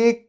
1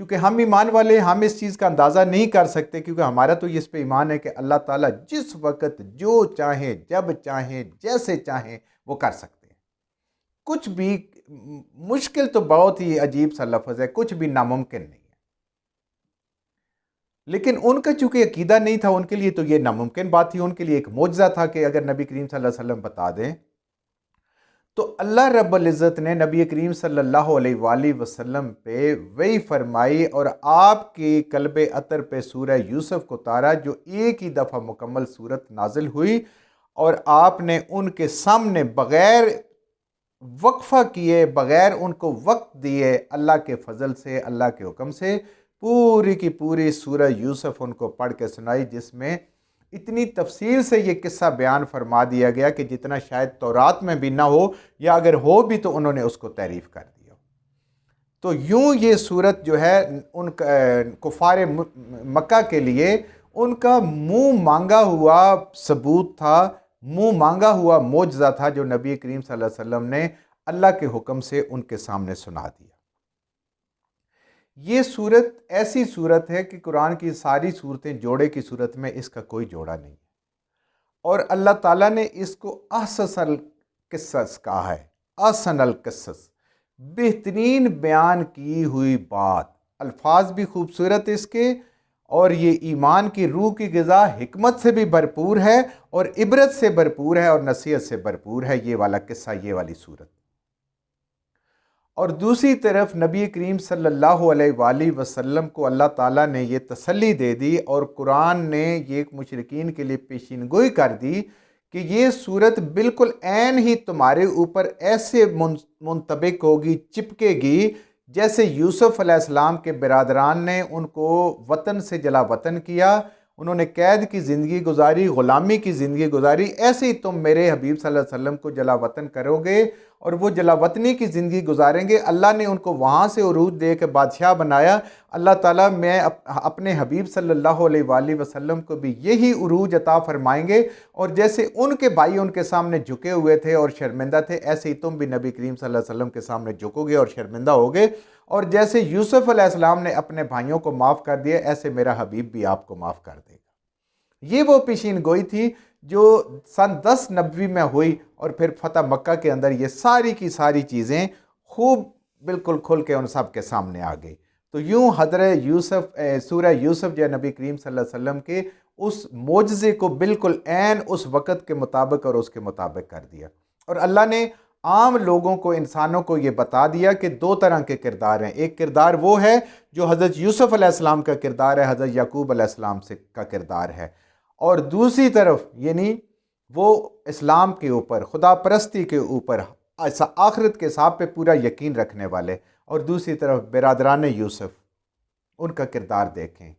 چونکہ ہم ایمان والے ہم اس چیز کا اندازہ نہیں کر سکتے، کیونکہ ہمارا تو اس پہ ایمان ہے کہ اللہ تعالیٰ جس وقت جو چاہیں جب چاہیں جیسے چاہیں وہ کر سکتے ہیں۔ کچھ بھی مشکل تو بہت ہی عجیب سا لفظ ہے، کچھ بھی ناممکن نہیں ہے، لیکن ان کا چونکہ عقیدہ نہیں تھا، ان کے لیے تو یہ ناممکن بات تھی، ان کے لیے ایک معجزہ تھا کہ اگر نبی کریم صلی اللہ علیہ وسلم بتا دیں تو اللہ رب العزت نے نبی کریم صلی اللہ علیہ وآلہ وسلم پہ وحی فرمائی اور آپ کی قلب اطہر پہ سورہ یوسف کو اتارا، جو ایک ہی دفعہ مکمل صورت نازل ہوئی، اور آپ نے ان کے سامنے بغیر وقفہ کیے، بغیر ان کو وقت دیے، اللہ کے فضل سے، اللہ کے حکم سے پوری کی پوری سورہ یوسف ان کو پڑھ کے سنائی، جس میں اتنی تفصیل سے یہ قصہ بیان فرما دیا گیا کہ جتنا شاید تورات میں بھی نہ ہو، یا اگر ہو بھی تو انہوں نے اس کو تعریف کر دیا۔ تو یوں یہ صورت جو ہے ان کفار مکہ کے لیے ان کا منہ مانگا ہوا ثبوت تھا، منہ مانگا ہوا معجزہ تھا، جو نبی کریم صلی اللہ علیہ وسلم نے اللہ کے حکم سے ان کے سامنے سنا دیا۔ یہ صورت ایسی صورت ہے کہ قرآن کی ساری صورتیں جوڑے کی صورت میں اس کا کوئی جوڑا نہیں، اور اللہ تعالیٰ نے اس کو احسن القصص کہا ہے، احسن القصص، بہترین بیان کی ہوئی بات، الفاظ بھی خوبصورت اس کے، اور یہ ایمان کی روح کی غذا حکمت سے بھی بھرپور ہے اور عبرت سے بھرپور ہے اور نصیحت سے بھرپور ہے یہ والا قصہ، یہ والی صورت۔ اور دوسری طرف نبی کریم صلی اللہ علیہ وآلہ وسلم کو اللہ تعالیٰ نے یہ تسلی دے دی، اور قرآن نے یہ مشرکین کے لیے پیشین گوئی کر دی کہ یہ صورت بالکل عین ہی تمہارے اوپر ایسے منطبق ہوگی، چپکے گی، جیسے یوسف علیہ السلام کے برادران نے ان کو وطن سے جلا وطن کیا، انہوں نے قید کی زندگی گزاری، غلامی کی زندگی گزاری، ایسے ہی تم میرے حبیب صلی اللہ علیہ وسلم کو جلا وطن کرو گے اور وہ جلا وطنی کی زندگی گزاریں گے۔ اللہ نے ان کو وہاں سے عروج دے کے بادشاہ بنایا۔ اللہ تعالیٰ میں اپنے حبیب صلی اللہ علیہ وآلہ وسلم کو بھی یہی عروج عطا فرمائیں گے، اور جیسے ان کے بھائی ان کے سامنے جھکے ہوئے تھے اور شرمندہ تھے، ایسے ہی تم بھی نبی کریم صلی اللہ علیہ وسلم کے سامنے جھکو گے اور شرمندہ ہوگے، اور جیسے یوسف علیہ السلام نے اپنے بھائیوں کو معاف کر دیا، ایسے میرا حبیب بھی آپ کو معاف کر دے گا۔ یہ وہ پیشین گوئی تھی جو سن 10 نبوی میں ہوئی، اور پھر فتح مکہ کے اندر یہ ساری کی ساری چیزیں خوب بالکل کھل کے ان سب کے سامنے آ گئی۔ تو یوں حضرت یوسف سورہ یوسف جو نبی کریم صلی اللہ علیہ وسلم کے اس معجزے کو بالکل عین اس وقت کے مطابق اور اس کے مطابق کر دیا، اور اللہ نے عام لوگوں کو، انسانوں کو یہ بتا دیا کہ دو طرح کے کردار ہیں۔ ایک کردار وہ ہے جو حضرت یوسف علیہ السلام کا کردار ہے، حضرت یعقوب علیہ السلام کا کردار ہے، اور دوسری طرف یعنی وہ اسلام کے اوپر، خدا پرستی کے اوپر، آخرت کے حساب پہ پورا یقین رکھنے والے، اور دوسری طرف برادران یوسف، ان کا کردار دیکھیں،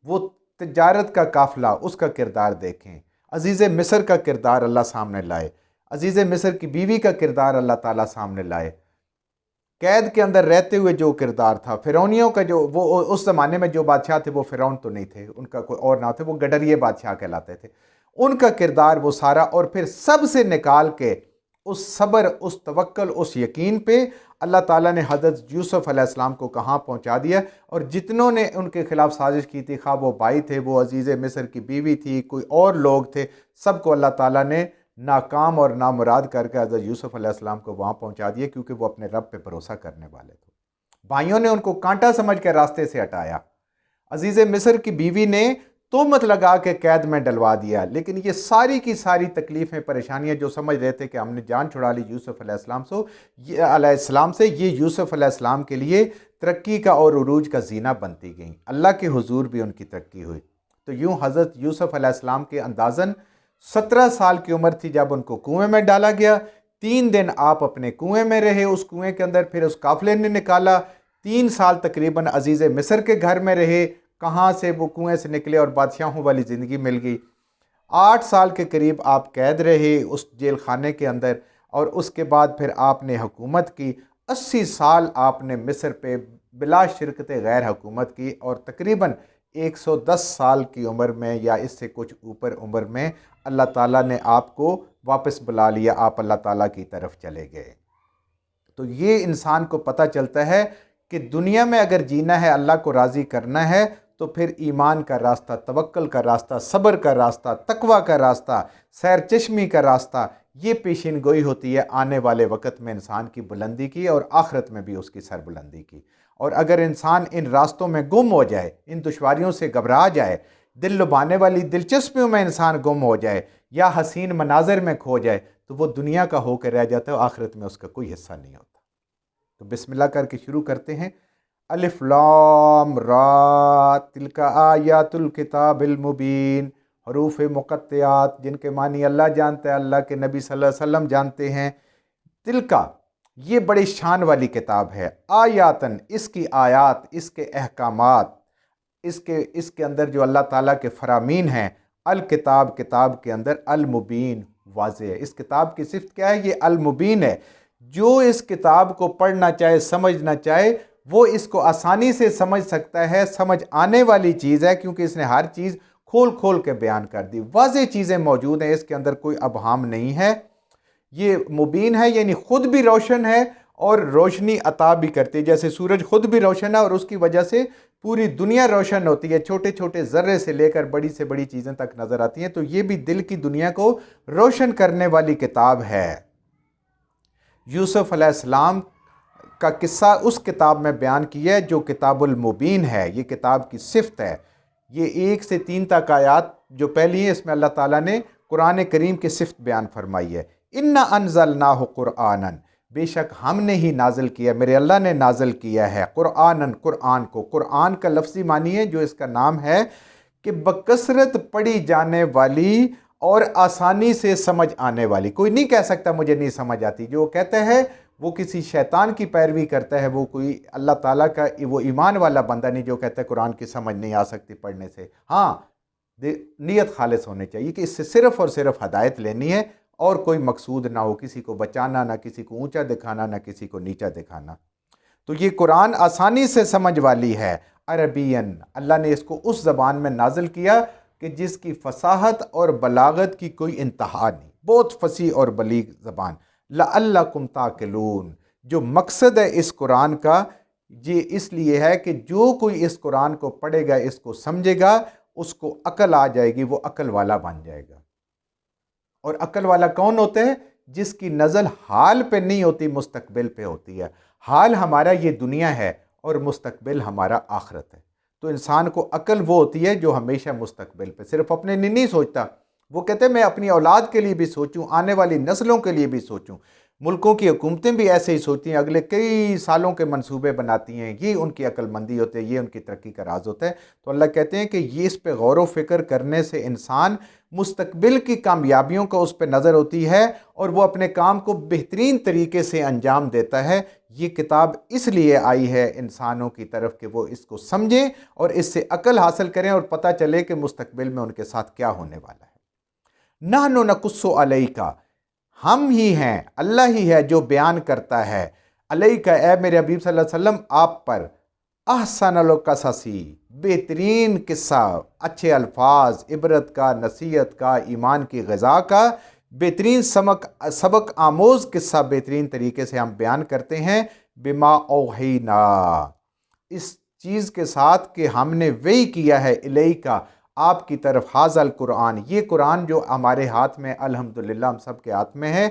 وہ تجارت کا قافلہ، اس کا کردار دیکھیں، عزیز مصر کا کردار اللہ سامنے لائے، عزیز مصر کی بیوی کا کردار اللہ تعالیٰ سامنے لائے، قید کے اندر رہتے ہوئے جو کردار تھا، فرعونیوں کا جو وہ اس زمانے میں جو بادشاہ تھے وہ فرعون تو نہیں تھے، ان کا کوئی اور نام تھے، وہ گڈریے بادشاہ کہلاتے تھے، ان کا کردار وہ سارا، اور پھر سب سے نکال کے اس صبر، اس توکل، اس یقین پہ اللہ تعالیٰ نے حضرت یوسف علیہ السلام کو کہاں پہنچا دیا، اور جتنوں نے ان کے خلاف سازش کی تھی، خواہ وہ بھائی تھے، وہ عزیز مصر کی بیوی تھی، کوئی اور لوگ تھے، سب کو اللہ تعالیٰ نے ناکام اور نامراد کر کے حضرت یوسف علیہ السلام کو وہاں پہنچا دیا، کیونکہ وہ اپنے رب پہ بھروسہ کرنے والے تھے۔ بھائیوں نے ان کو کانٹا سمجھ کے راستے سے ہٹایا، عزیز مصر کی بیوی نے تہمت لگا کے قید میں ڈلوا دیا، لیکن یہ ساری کی ساری تکلیفیں، پریشانیاں، جو سمجھ رہے تھے کہ ہم نے جان چھڑا لی یوسف علیہ السلام سے، یہ یوسف علیہ السلام کے لیے ترقی کا اور عروج کا زینہ بنتی گئیں، اللہ کے حضور بھی ان کی ترقی ہوئی۔ تو یوں حضرت یوسف علیہ السلام کے اندازاً 17 سال کی عمر تھی جب ان کو کنویں میں ڈالا گیا، 3 دن آپ اپنے کنویں میں رہے، اس کنویں کے اندر پھر اس قافلے نے نکالا، 3 سال تقریباً عزیز مصر کے گھر میں رہے، کہاں سے وہ کنویں سے نکلے اور بادشاہوں والی زندگی مل گئی، 8 سال کے قریب آپ قید رہے اس جیل خانے کے اندر، اور اس کے بعد پھر آپ نے حکومت کی، 80 سال آپ نے مصر پہ بلا شرکت غیر حکومت کی، اور تقریباً 110 سال کی عمر میں یا اس سے کچھ اوپر عمر میں اللہ تعالیٰ نے آپ کو واپس بلا لیا، آپ اللہ تعالیٰ کی طرف چلے گئے۔ تو یہ انسان کو پتہ چلتا ہے کہ دنیا میں اگر جینا ہے، اللہ کو راضی کرنا ہے، تو پھر ایمان کا راستہ، توکل کا راستہ، صبر کا راستہ، تقوی کا راستہ، سیر چشمی کا راستہ، یہ پیشین گوئی ہوتی ہے آنے والے وقت میں انسان کی بلندی کی اور آخرت میں بھی اس کی سربلندی کی۔ اور اگر انسان ان راستوں میں گم ہو جائے، ان دشواریوں سے گھبرا جائے، دل لبھانے والی دلچسپیوں میں انسان گم ہو جائے یا حسین مناظر میں کھو جائے، تو وہ دنیا کا ہو کے رہ جاتا ہے، آخرت میں اس کا کوئی حصہ نہیں ہوتا۔ تو بسم اللہ کر کے شروع کرتے ہیں۔ الف لام را تلک آیات الکتاب المبین، حروف مقطعات جن کے معنی اللہ جانتا ہے، اللہ کے نبی صلی اللہ علیہ وسلم جانتے ہیں۔ تلکا، یہ بڑی شان والی کتاب ہے، آیاتن، اس کی آیات، اس کے احکامات، اس کے اندر جو اللہ تعالیٰ کے فرامین ہیں، الکتاب، کتاب کے اندر، المبین، واضح ہے۔ اس کتاب کی صفت کیا ہے؟ یہ المبین ہے۔ جو اس کتاب کو پڑھنا چاہے، سمجھنا چاہے، وہ اس کو آسانی سے سمجھ سکتا ہے، سمجھ آنے والی چیز ہے، کیونکہ اس نے ہر چیز کھول کھول کے بیان کر دی، واضح چیزیں موجود ہیں، اس کے اندر کوئی ابہام نہیں ہے۔ یہ مبین ہے، یعنی خود بھی روشن ہے اور روشنی عطا بھی کرتی ہے، جیسے سورج خود بھی روشن ہے اور اس کی وجہ سے پوری دنیا روشن ہوتی ہے، چھوٹے چھوٹے ذرے سے لے کر بڑی سے بڑی چیزیں تک نظر آتی ہیں۔ تو یہ بھی دل کی دنیا کو روشن کرنے والی کتاب ہے۔ یوسف علیہ السلام کا قصہ اس کتاب میں بیان کیا ہے جو کتاب المبین ہے، یہ کتاب کی صفت ہے۔ یہ 1 سے 3 تک آیات جو پہلی ہیں، اس میں اللہ تعالیٰ نے قرآن کریم کی صفت بیان فرمائی ہے۔ اِنَّا أَنزَلْنَاهُ قُرْآنًا، بے شک ہم نے ہی نازل کیا، میرے اللہ نے نازل کیا ہے، قرآنًا، قرآن کو۔ قرآن کا لفظی معنی ہے، جو اس کا نام ہے، کہ بکثرت پڑھی جانے والی اور آسانی سے سمجھ آنے والی۔ کوئی نہیں کہہ سکتا مجھے نہیں سمجھ آتی، جو کہتا ہے وہ کسی شیطان کی پیروی کرتا ہے، وہ کوئی اللہ تعالیٰ کا وہ ایمان والا بندہ نہیں جو کہتا ہے قرآن کی سمجھ نہیں آ سکتی پڑھنے سے۔ ہاں، نیت خالص ہونی چاہیے کہ اس سے صرف اور صرف ہدایت لینی ہے اور کوئی مقصود نہ ہو، کسی کو بچانا، نہ کسی کو اونچا دکھانا، نہ کسی کو نیچا دکھانا۔ تو یہ قرآن آسانی سے سمجھ والی ہے، عربین، اللہ نے اس کو اس زبان میں نازل کیا کہ جس کی فصاحت اور بلاغت کی کوئی انتہا نہیں، بہت فصیح اور بلیغ زبان۔ لعلکم تعقلون، جو مقصد ہے اس قرآن کا، یہ اس لیے ہے کہ جو کوئی اس قرآن کو پڑھے گا، اس کو سمجھے گا، اس کو عقل آ جائے گی، وہ عقل والا بن جائے گا۔ اور عقل والا کون ہوتا ہے؟ جس کی نظر حال پہ نہیں ہوتی، مستقبل پہ ہوتی ہے۔ حال ہمارا یہ دنیا ہے اور مستقبل ہمارا آخرت ہے۔ تو انسان کو عقل وہ ہوتی ہے جو ہمیشہ مستقبل پہ، صرف اپنے لیے نہیں سوچتا، وہ کہتے ہیں میں اپنی اولاد کے لیے بھی سوچوں، آنے والی نسلوں کے لیے بھی سوچوں۔ ملکوں کی حکومتیں بھی ایسے ہی سوچتی ہیں، اگلے کئی سالوں کے منصوبے بناتی ہیں، یہ ان کی عقل مندی ہوتی ہے، یہ ان کی ترقی کا راز ہوتا ہے۔ تو اللہ کہتے ہیں کہ یہ اس پہ غور و فکر کرنے سے انسان مستقبل کی کامیابیوں کو اس پہ نظر ہوتی ہے اور وہ اپنے کام کو بہترین طریقے سے انجام دیتا ہے۔ یہ کتاب اس لیے آئی ہے انسانوں کی طرف کہ وہ اس کو سمجھیں اور اس سے عقل حاصل کریں اور پتہ چلے کہ مستقبل میں ان کے ساتھ کیا ہونے والا ہے۔ نحن نقص علیک، ہم ہی ہیں، اللہ ہی ہے جو بیان کرتا ہے، علیک، اے میرے حبیب صلی اللہ علیہ وسلم، آپ پر، احسن القصصی، بہترین قصہ، اچھے الفاظ، عبرت کا، نصیحت کا، ایمان کی غذا کا، بہترین سبق آموز قصہ بہترین طریقے سے ہم بیان کرتے ہیں، بما اوحینا، اس چیز کے ساتھ کہ ہم نے وحی کیا ہے، الیکا، آپ کی طرف، حاذا القرآن، یہ قرآن جو ہمارے ہاتھ میں الحمدللہ ہم سب کے ہاتھ میں ہے،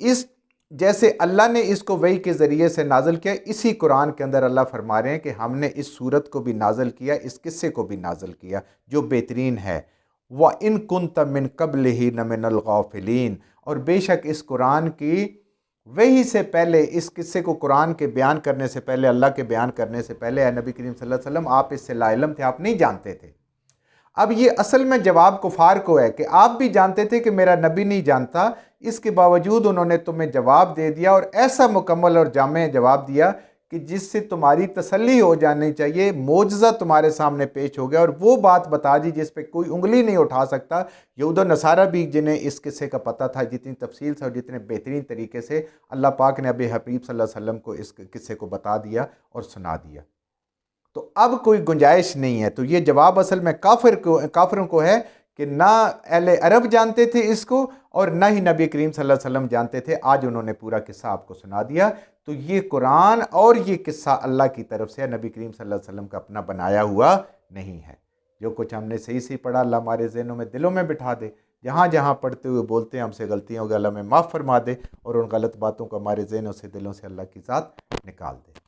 اس جیسے اللہ نے اس کو وحی کے ذریعے سے نازل کیا، اسی قرآن کے اندر اللہ فرما رہے ہیں کہ ہم نے اس صورت کو بھی نازل کیا، اس قصے کو بھی نازل کیا جو بہترین ہے۔ وَإِن كُنْتَ مِن قَبْلِهِ لَمِنَ الْغَافِلِينَ، اور بے شک اس قرآن کی وحی سے پہلے، اس قصے کو قرآن کے بیان کرنے سے پہلے، اللہ کے بیان کرنے سے پہلے، اے نبی کریم صلی اللہ علیہ وسلم، آپ اس سے لا علم تھے، آپ نہیں جانتے تھے۔ اب یہ اصل میں جواب کفار کو ہے کہ آپ بھی جانتے تھے کہ میرا نبی نہیں جانتا، اس کے باوجود انہوں نے تمہیں جواب دے دیا اور ایسا مکمل اور جامع جواب دیا کہ جس سے تمہاری تسلی ہو جانی چاہیے، معجزہ تمہارے سامنے پیش ہو گیا اور وہ بات بتا دی جس پہ کوئی انگلی نہیں اٹھا سکتا۔ یہود و نصارہ بھی جنہیں اس قصے کا پتہ تھا، جتنی تفصیل سے اور جتنے بہترین طریقے سے اللہ پاک نے اب حبیب صلی اللہ علیہ وسلم کو اس قصے کو بتا دیا اور سنا دیا، تو اب کوئی گنجائش نہیں ہے۔ تو یہ جواب اصل میں کافروں کو ہے کہ نہ اہل عرب جانتے تھے اس کو اور نہ ہی نبی کریم صلی اللہ علیہ وسلم جانتے تھے. آج انہوں نے پورا قصہ آپ کو سنا دیا. تو یہ قرآن اور یہ قصہ اللہ کی طرف سے نبی کریم صلی اللہ علیہ وسلم کا اپنا بنایا ہوا نہیں ہے. جو کچھ ہم نے صحیح پڑھا اللہ ہمارے ذہنوں میں دلوں میں بٹھا دے. جہاں جہاں پڑھتے ہوئے بولتے ہیں ہم سے غلطیاں ہو گئی اللہ میں معاف فرما دے، اور ان غلط باتوں کو ہمارے ذہنوں سے دلوں سے اللہ کی ذات نکال دے.